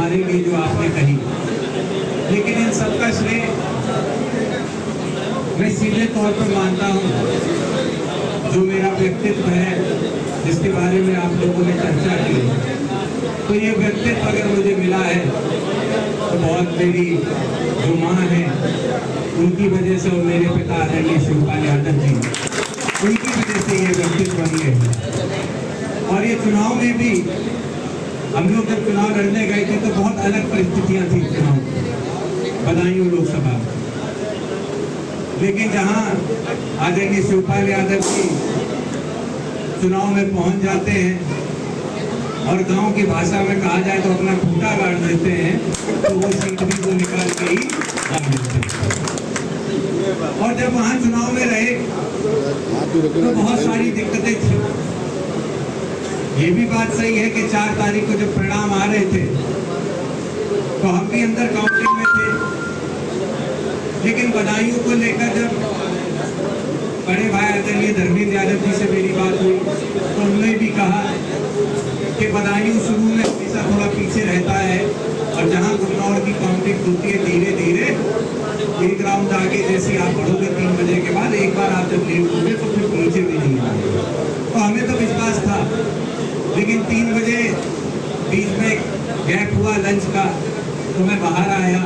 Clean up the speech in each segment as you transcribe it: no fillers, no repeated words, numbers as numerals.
हमारे लिए जो आपने कही, लेकिन इन सबका श्रेय मैं सीधे तौर पर मानता हूँ जो मेरा व्यक्तित्व है, जिसके बारे में आप लोगों ने चर्चा की। तो ये व्यक्तित्व अगर मुझे मिला है तो बहुत मेरी जो माँ है उनकी वजह से, और मेरे पिता आदरणीय शिवपाल यादव जी, उनकी वजह से ये व्यक्तित्व बन गए। और ये चुनाव में भी हम लोग जब चुनाव लड़ने गए थे तो बहुत अलग परिस्थितियां थी चुनाव, बदायूं लोकसभा। लेकिन जहां आदरणीय शिवपाल यादव जी चुनाव में पहुंच जाते हैं और गांव की भाषा में कहा जाए तो अपना खूंटा गाड़ देते हैं, तो वो सीट भी को निकाल के ही डाल देते हैं। और जब वहां चुनाव में रहे तो बहुत सारी दिक्कतें थी। ये भी बात सही है कि 4 तारीख को जब परिणाम आ रहे थे तो हम भी अंदर काउंटिंग में थे, लेकिन बदायूं को लेकर जब बड़े भाई आदरणीय धर्मेंद्र यादव जी से मेरी बात हुई तो उन्होंने भी कहा कि बदायूं शुरू में हमेशा थोड़ा पीछे रहता है, और जहां गुरनौर की काउंटिंग होती है धीरे धीरे एक राउंड आगे जैसे आप बढ़ोगे 3 बजे के बाद, एक बार आप जब लेट होगे तो फिर पीछे भी नहीं आएंगे। तो हमें तो विश्वास था, लेकिन 3 बजे बीच में गैप हुआ लंच का, तो मैं बाहर आया।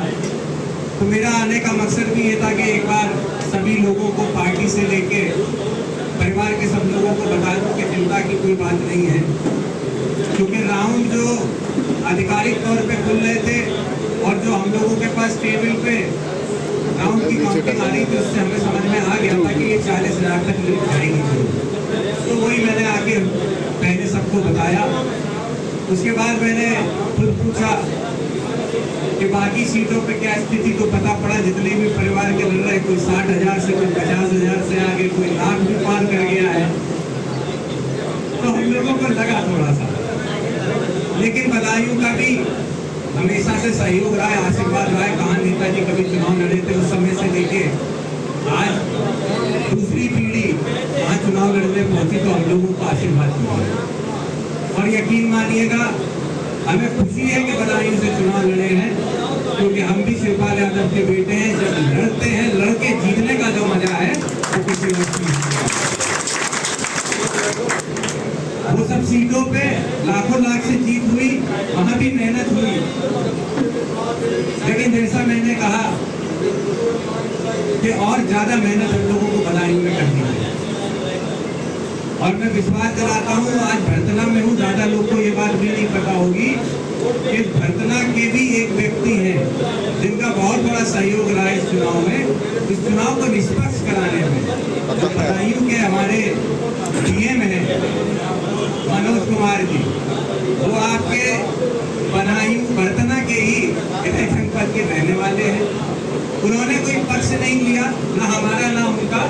तो मेरा आने का मकसद भी ये था कि एक बार सभी लोगों को, पार्टी से लेके परिवार के सब लोगों को बता दूं कि चिंता की कोई बात नहीं है, क्योंकि राउंड जो आधिकारिक तौर पे खुल रहे थे और जो हम लोगों के पास टेबल पे राउंड की काउंटिंग आ रही थी, उससे हमें समझ में आ गया था कि ये 40,000 तक जाएंगे। तो वही मैंने आके पहले सबको बताया। उसके बाद मैंने खुद पूछा कि बाकी सीटों पे क्या स्थिति, तो पता पड़ा जितने भी परिवार के लड़ रहे, कोई 60,000 से, कोई 50,000 से आगे, कोई लाख भी पार कर गया है। तो हम लोगों को लगा थोड़ा सा, लेकिन बदायूं का भी हमेशा से सहयोग रहा है, आशीर्वाद रहा है। कहाँ नेताजी कभी चुनाव लड़े थे उस समय से लेके आज दूसरी पीढ़ी वहाँ चुनाव लड़ने पहुंची तो हम लोगों को आशीर्वाद मिला। और यकीन मानिएगा हमें खुशी है कि बदायूं से चुनाव लड़े हैं, क्योंकि हम भी शिवपाल यादव के बेटे हैं। जब लड़ते हैं, लड़के जीतने का जो मजा है वो किसी और चीज, वो सब सीटों पे लाखों लाख से जीत हुई, वहां भी मेहनत हुई। लेकिन जैसा मैंने कहा कि और ज्यादा मेहनत हम लोगों को बदायूं में करनी है। और मैं विश्वास दिलाता हूँ, आज भरतना में हूँ, ज्यादा लोग को ये बात भी नहीं पता होगी कि भरतना के भी एक व्यक्ति हैं जिनका बहुत बड़ा सहयोग रहा है इस चुनाव में, इस चुनाव को निष्पक्ष कराने में। बदायूं के हमारे डीएम हैं मनोज कुमार जी, वो आपके बदायूं भरतना के ही विजय जनपद के रहने वाले हैं। उन्होंने कोई पक्ष नहीं लिया, ना हमारा ना उनका,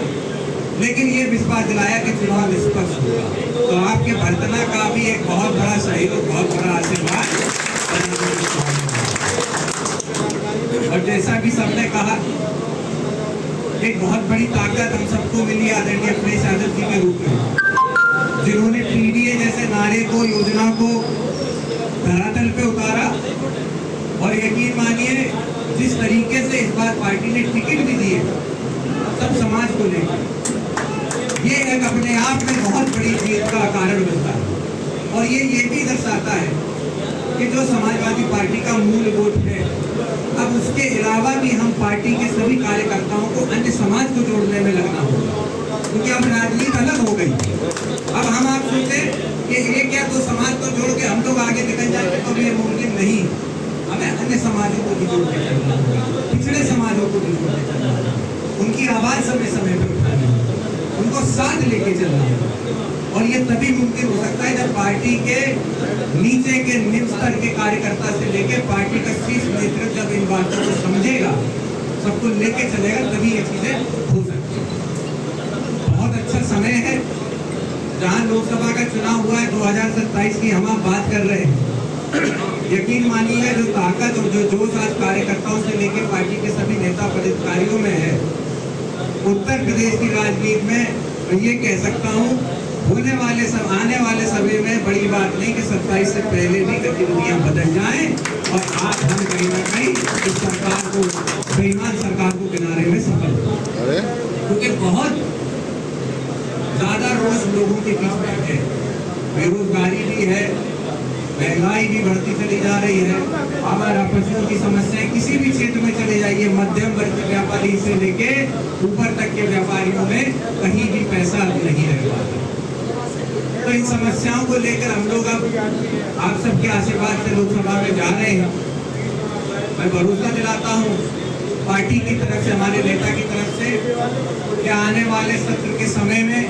लेकिन ये विश्वास दिलाया कि चुनाव निष्पक्ष होगा। तो आपके भरतना का भी एक बहुत बड़ा सहयोग, बहुत बड़ा आशीर्वाद। और जैसा भी सबने कहा, एक बहुत बड़ी ताकत हम सबको मिली आदरणीय अखिलेश यादव जी के रूप में, जिन्होंने पीडीए जैसे नारे को, योजना को धरातल पे उतारा। और यकीन मानिए जिस तरीके से इस बार पार्टी ने टिकट भी दिए सब समाज को लेकर, ये एक अपने आप में बहुत बड़ी जीत का कारण बनता है। और ये भी दर्शाता है कि जो समाजवादी पार्टी का मूल वोट है, अब उसके अलावा भी हम पार्टी के सभी कार्यकर्ताओं को अन्य समाज को जोड़ने में लगना होगा, क्योंकि अब राजनीति अलग हो गई। अब हम आप सोचे कि एक या दो समाज को जोड़ के हम लोग आगे निकल जाएंगे, तो ये मुमकिन नहीं। हमें अन्य समाजों को भी जोड़ के चलना होगा, पिछड़े समाजों को भी जोड़ के चलना होगा, उनकी आवाज समय समय पर उठानी होगी, उनको साथ लेके चलना होगा। और ये तभी मुमकिन हो सकता है जब पार्टी के नीचे के निम्न स्तर के कार्यकर्ता से लेके पार्टी का शीर्ष नेतृत्व जब इन बातों को समझेगा, सबको लेके चलेगा, तभी ये चीजें हो सकती है। बहुत अच्छा समय है, जहां लोकसभा का चुनाव हुआ है 2027 की हम आप बात कर रहे हैं। यकीन मानिए जो ताकत और जो जोश आज कार्यकर्ताओं से लेके पार्टी के सभी नेता पदाधिकारियों में है, उत्तर प्रदेश की राजनीति में मैं ये कह सकता हूँ होने वाले आने वाले समय में बड़ी बात नहीं कि 27 से पहले भी गतिविधियां बदल जाएं और आज हम कहीं ना कहीं इस सरकार को, बेईमान सरकार को गिनाने में सफल हुए, क्योंकि बहुत ज्यादा रोज लोगों के बीच में है, बेरोजगारी भी है, महंगाई भी बढ़ती चली जा रही है। हमारा पशुओं की समस्या किसी भी क्षेत्र में चले जाइए, मध्यम वर्ग के व्यापारी से लेके ऊपर तक के व्यापारियों में कहीं भी पैसा नहीं रह पाता। तो इन समस्याओं को लेकर हम लोग अब आप सबके आशीर्वाद से लोकसभा में जा रहे हैं। मैं भरोसा दिलाता हूँ पार्टी की तरफ से, हमारे नेता की तरफ से, कि आने वाले सत्र के समय में